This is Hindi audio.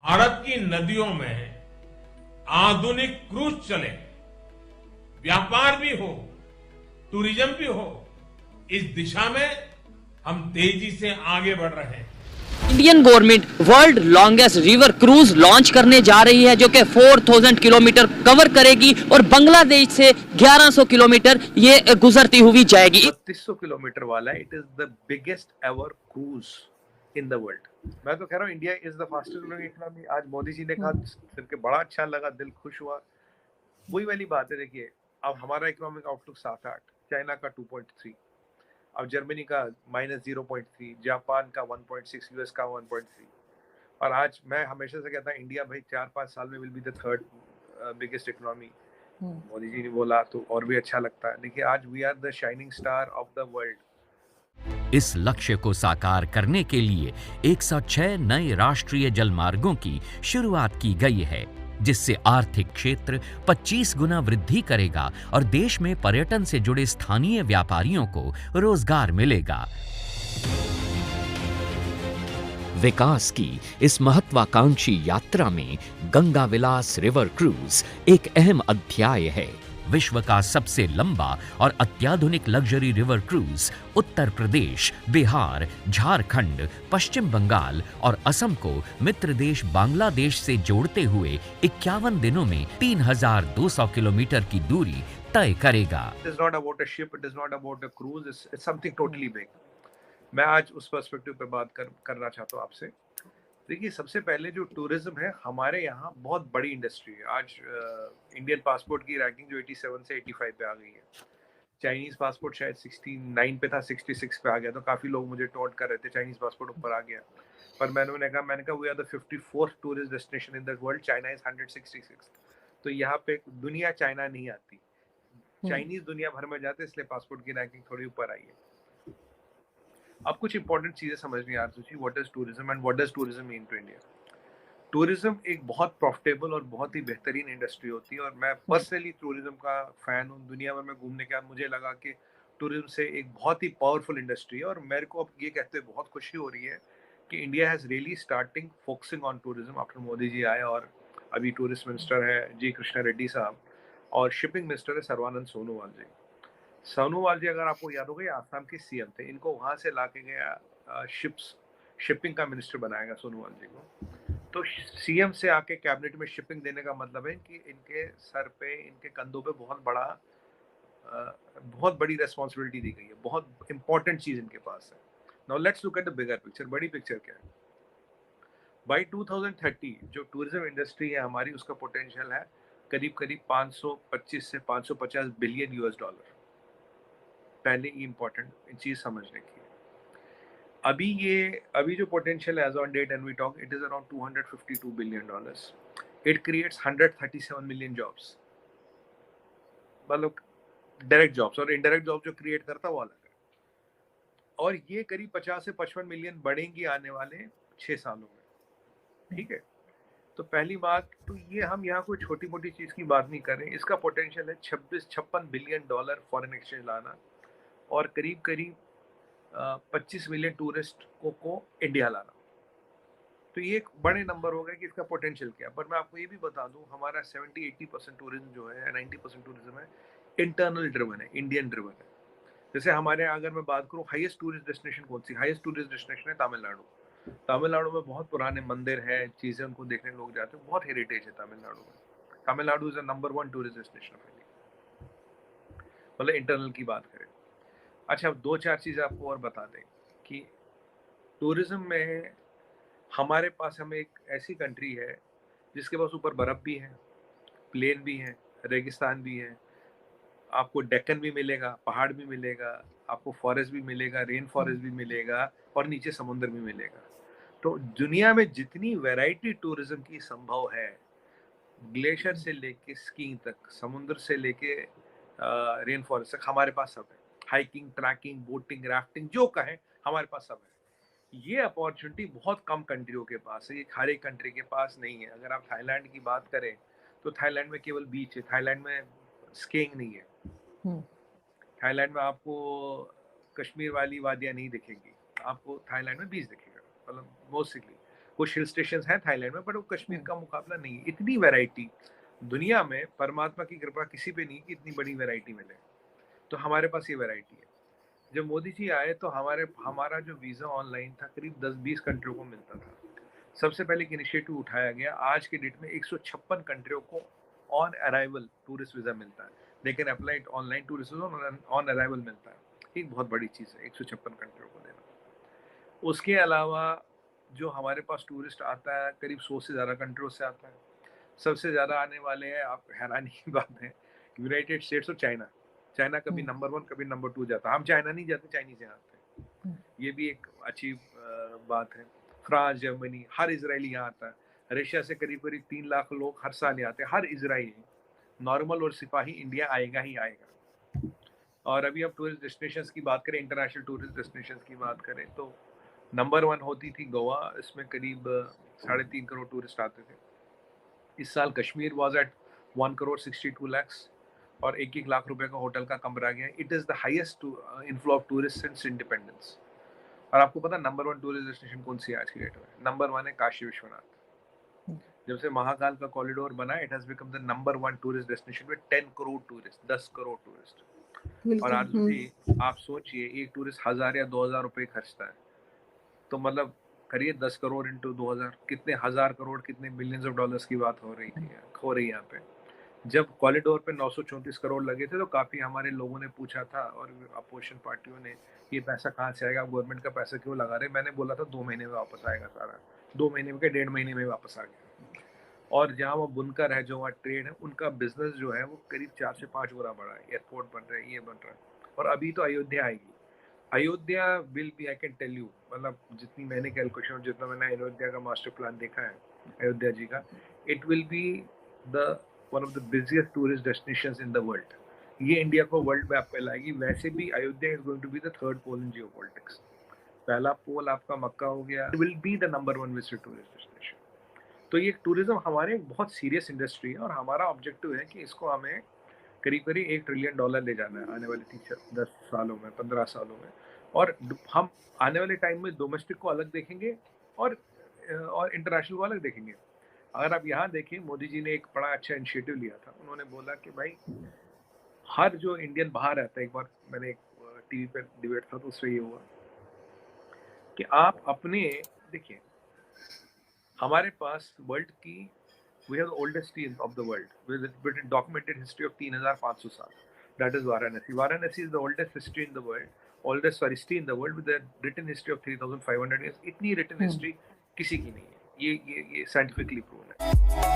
भारत की नदियों में आधुनिक क्रूज चले, व्यापार भी हो, टूरिज्म भी हो, इस दिशा में हम तेजी से आगे बढ़ रहे हैं। Indian government world longest river cruise launch करने जा रही है, जो कि 4000 किलोमीटर कवर करेगी और बांग्लादेश से 1100 किलोमीटर ये गुजरती हुई जाएगी। 3200 किलोमीटर वाला है। It is the biggest ever cruise in the world. मैं तो कह रहा हूँ India is the fastest growing economy. आज मोदी जी ने कहा, सुन के बड़ा अच्छा लगा, दिल खुश हुआ। वही वाली बात है, देखिए अब हमारा इकोनॉमिक आउटलुक 7-8, चाइना का 2.3, अब जर्मनी का -0.3, जापान का 1.6, यूएस का 1.3। और आज मैं हमेशा से कहता हूँ इंडिया भाई 4-5 साल में will be the third biggest economy. Modi ji ने बोला तो और भी अच्छा लगता है। देखिए आज we are the shining star of the world. इस लक्ष्य को साकार करने के लिए 106 नए राष्ट्रीय जलमार्गों की शुरुआत की गई है, जिससे आर्थिक क्षेत्र 25 गुना वृद्धि करेगा और देश में पर्यटन से जुड़े स्थानीय व्यापारियों को रोजगार मिलेगा। विकास की इस महत्वाकांक्षी यात्रा में गंगा विलास रिवर क्रूज एक अहम अध्याय है। विश्व का सबसे लंबा और अत्याधुनिक luxury river cruise Uttar Pradesh, Bihar, Jharkhand, पश्चिम बंगाल और असम को मित्र देश बांग्लादेश से जोड़ते हुए 51 दिनों में 3200 किलोमीटर की दूरी तय करेगा। It is not about a ship, it is not about a cruise, it's something totally big। मैं आज उस पर्सपेक्टिव पे बात करना चाहता हूँ आपसे। देखिए सबसे पहले जो टूरिज्म है हमारे यहाँ बहुत बड़ी इंडस्ट्री है। आज इंडियन पासपोर्ट की रैंकिंग जो 87 से 85 पे आ गई है। चाइनीज पासपोर्ट शायद 69 पे था, 66 पे आ गया। तो काफी लोग मुझे टोंट कर रहे थे चाइनीज पासपोर्ट ऊपर आ गया, पर मैंने कहा we are the 54th tourist destination in the world, China is 166। तो यहाँ पे दुनिया चाइना नहीं आती, चाइनीज दुनिया भर में जाते, इसलिए पासपोर्ट की रैंकिंग थोड़ी ऊपर आई है। अब कुछ इंपॉर्टेंट चीजें समझनी है Aarti ji, what is tourism and what does tourism mean to India. Tourism एक बहुत प्रॉफिटेबल और बहुत ही बेहतरीन इंडस्ट्री होती है, और मैं पर्सनली टूरिज्म का फैन हूँ। दुनिया भर में घूमने के बाद मुझे लगा कि टूरिज्म से एक बहुत ही पावरफुल इंडस्ट्री है, और मेरे को अब ये कहते हुए बहुत खुशी हो रही है कि India has really starting focusing on tourism after Modi ji आए। और अभी टूरिस्ट मिनिस्टर है जी कृष्णा रेड्डी साहब, और शिपिंग मिनिस्टर है सर्बानंद सोनोवाल जी। सोनोवाल जी अगर आपको याद होगा आसाम के सीएम थे, इनको वहां से लाके गया शिपिंग का मिनिस्टर बनाएगा सोनोवाल जी को। तो सीएम से आके कैबिनेट में शिपिंग देने का मतलब है कि इनके सर पे, इनके कंधों पे बहुत बड़ी रेस्पॉन्सिबिलिटी दी गई है, बहुत इंपॉर्टेंट चीज इनके पास है। Now let's look at the bigger picture. बड़ी पिक्चर क्या है? बाय 2030 जो टूरिज्म इंडस्ट्री है हमारी, उसका पोटेंशियल है करीब करीब 525 से 550 बिलियन यूएस डॉलर। पहले ही इंपॉर्टेंट चीज समझने की है। अभी जो potential as on date and we talk, it is around 252 billion dollars. It creates 137 million jobs, मतलब डायरेक्ट जॉब्स, और इनडायरेक्ट जॉब जो क्रिएट करता वो अलग है। और ये करीब 50 से 55 मिलियन बढ़ेंगी आने वाले 6 सालों में। ठीक है, तो पहली बात तो ये, हम यहाँ कोई छोटी मोटी चीज की बात नहीं कर रहे हैं। इसका पोटेंशियल है 56 बिलियन डॉलर फॉरेन एक्सचेंज लाना, और करीब करीब 25 मिलियन टूरिस्ट को इंडिया लाना। तो ये एक बड़े नंबर हो गए कि इसका पोटेंशियल क्या है। पर मैं आपको ये भी बता दूं, हमारा 70-80% टूरिज्म जो है, 90% टूरिज्म है इंटरनल ड्रिवन है, इंडियन ड्रिवन है। जैसे हमारे यहाँ अगर मैं बात करूँ हाईएस्ट टूरिस्ट डेस्टिनेशन कौन सी, हाईएस्ट टूरिस्ट डेस्टिनेशन है तमिलनाडु। तमिलनाडु में बहुत पुराने मंदिर है, चीजें उनको देखने लोग जाते हैं, बहुत हेरिटेज है तमिलनाडु में। Tamil Nadu is number 1 tourist destination of India, मतलब इंटरनल की बात करें। अच्छा, 2-4 चीजें आपको और बता दें कि टूरिज्म में हमारे पास, हम एक ऐसी कंट्री है जिसके पास ऊपर बर्फ भी है, प्लेन भी है, रेगिस्तान भी है, आपको डेक्कन भी मिलेगा, पहाड़ भी मिलेगा, आपको फॉरेस्ट भी मिलेगा, रेन फॉरेस्ट भी मिलेगा, और नीचे समुद्र भी मिलेगा। तो दुनिया में जितनी वैरायटी टूरिज्म की संभव है, ग्लेशियर से लेके स्कीइंग तक, समुद्र से लेके रेन फॉरेस्ट तक, हमारे पास सब है। हाइकिंग, ट्रैकिंग, बोटिंग, राफ्टिंग, जो कहें हमारे पास सब है। ये अपॉर्चुनिटी बहुत कम कंट्रियों के पास है, ये हर एक कंट्री के पास नहीं है। अगर आप थाईलैंड की बात करें तो थाईलैंड में केवल बीच है, थाईलैंड में स्कीइंग नहीं है। थाईलैंड में आपको कश्मीर वाली वादियां नहीं दिखेंगी, आपको थाईलैंड में बीच दिखेगा, मतलब मोस्टली। कुछ हिल स्टेशन हैं थाईलैंड में, बट वो कश्मीर का मुकाबला नहीं है। इतनी वैरायटी दुनिया में परमात्मा की कृपा किसी पे नहीं कि इतनी बड़ी वैरायटी मिले, तो हमारे पास ये वैरायटी है। जब मोदी जी आए तो हमारा जो वीज़ा ऑनलाइन था करीब 10-20 कंट्रियों को मिलता था। सबसे पहले एक इनिशिएटिव उठाया गया, आज के डेट में 156 कंट्रियों को ऑन अराइवल टूरिस्ट वीज़ा मिलता है। They can apply online tourist visa, on arrival मिलता है। एक बहुत बड़ी चीज़ है 156 कंट्रियों को देना। उसके अलावा जो हमारे पास टूरिस्ट आता है करीब 100 से ज़्यादा कंट्रियों से आता है। सबसे ज़्यादा आने वाले हैं, आप हैरानी की बात है, यूनाइटेड स्टेट्स और चाइना। चाइना कभी नंबर 1 कभी नंबर 2 जाता है, हम चाइना नहीं जाते, चाइनीज यहाँ आते हैं। ये भी एक अच्छी बात है। फ्रांस, जर्मनी, हर इजरायली यहाँ आता है। रशिया से करीब करीब 3 लाख लोग हर साल यहाँ आते हैं। हर इजरायली नॉर्मल और सिपाही इंडिया आएगा ही आएगा। और अभी हम टूरिस्ट डेस्टिनेशंस की बात करें, इंटरनेशनल टूरिस्ट डेस्टिनेशंस की बात करें तो नंबर 1 होती थी गोवा, इसमें करीब 3.5 करोड़ टूरिस्ट आते थे। इस साल Kashmir was at 1 crore 62 lakhs और 1-1 लाख रुपए का होटल का कमरा गया। It is the highest inflow of tourist since independence. और आपको पता नंबर 1 टूरिस्ट डेस्टिनेशन कौन सी है आज की डेट में? नंबर 1 है काशी विश्वनाथ। जब से महाकाल का कॉरिडोर बना, it has become the number 1 tourist destination with 10 crore tourist, 10 crore tourist. और आज भी आप सोचिए, एक टूरिस्ट 1000 या 2000 रुपए खर्चता है, तो मतलब करिए 10 करोड़ इंटू 2000, कितने हजार करोड़, कितने बिलियंस ऑफ डॉलर्स की बात हो रही है यहाँ पे। जब कॉरिडोर पे 934 करोड़ लगे थे तो काफी हमारे लोगों ने पूछा था और अपोजिशन पार्टियों ने, ये पैसा कहाँ से आएगा, गवर्नमेंट का पैसा क्यों लगा रहे? मैंने बोला था 2 महीने में वापस आएगा सारा। 2 महीने में, 1.5 महीने में वापस आ गया। और जहाँ वो बुनकर है, जो वहाँ ट्रेड है, उनका बिजनेस जो है वो करीब 4 से 5 गुना बढ़ा है। एयरपोर्ट बन रहा है, ये बन रहा है। और अभी तो अयोध्या आएगी। Ayodhya will be, I can tell you, मतलब जितनी मैंने कैलकुलेशन, जितना मैंने अयोध्या का मास्टर प्लान देखा है अयोध्या जी का, it will be the one of the busiest tourist destinations in the world. ये इंडिया को वर्ल्ड मैप पे लाएगी। वैसे भी Ayodhya is going to be the 3rd pole in geopolitics. पहला पोल आपका मक्का हो गया, will be the number 1 visit tourist destination. तो ये टूरिज्म हमारे एक बहुत सीरियस इंडस्ट्री है और हमारा ऑब्जेक्टिव है कि इसको हमें करीब करीब $1 ट्रिलियन ले जाना है आने वाले 10 सालों में, 15 सालों में। और हम आने वाले टाइम में डोमेस्टिक को अलग देखेंगे और इंटरनेशनल को अलग देखेंगे। अगर आप यहाँ देखें, मोदी जी ने एक बड़ा अच्छा इनिशिएटिव लिया था। उन्होंने बोला कि भाई हर जो इंडियन बाहर रहता है, एक बार मैंने एक टीवी पे डिबेट था तो उससे ये हुआ कि आप अपने, देखिए हमारे पास वर्ल्ड की, we have the oldest city of the world with a documented history of 3500 साल. That is Varanasi. Varanasi is the oldest history in the world, city in the world with a written history of 3500 years. इतनी written history किसी की नहीं है. ये scientifically proven है.